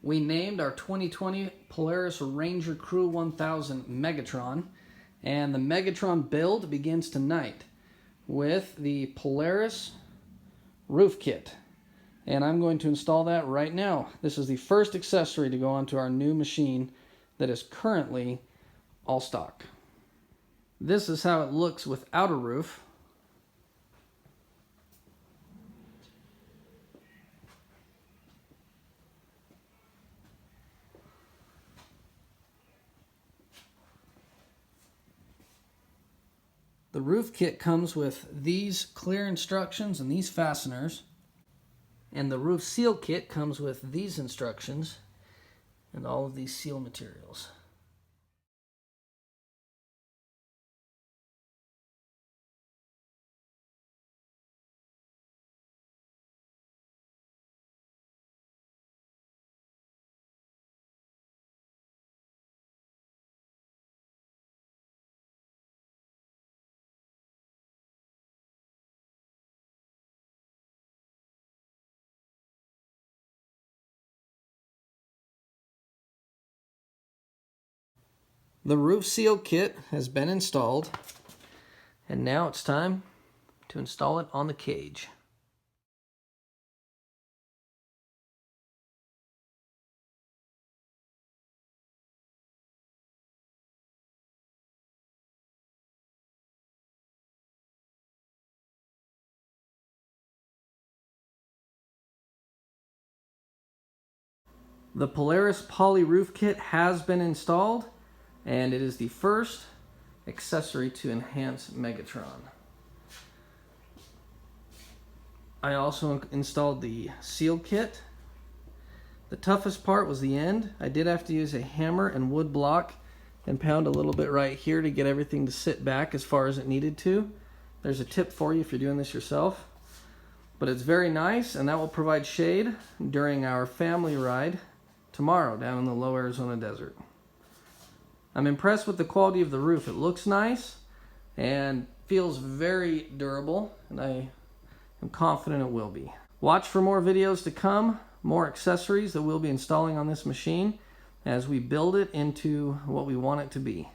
We named our 2020 Polaris Ranger Crew 1000 Megatron, and the Megatron build begins tonight with the Polaris Roof Kit. And I'm going to install that right now. This is the first accessory to go onto our new machine that is currently all stock. This is how it looks without a roof. The roof kit comes with these clear instructions and these fasteners. And the roof seal kit comes with these instructions and all of these seal materials. The roof seal kit has been installed, and now it's time to install it on the cage. The Polaris Poly Roof Kit has been installed, and it is the first accessory to enhance Megatron. I also installed the seal kit. The toughest part was the end. I did have to use a hammer and wood block and pound a little bit right here to get everything to sit back as far as it needed to. There's a tip for you if you're doing this yourself. But it's very nice, and that will provide shade during our family ride tomorrow down in the low Arizona desert. I'm impressed with the quality of the roof. It looks nice and feels very durable, and I am confident it will be. Watch for more videos to come, more accessories that we'll be installing on this machine as we build it into what we want it to be.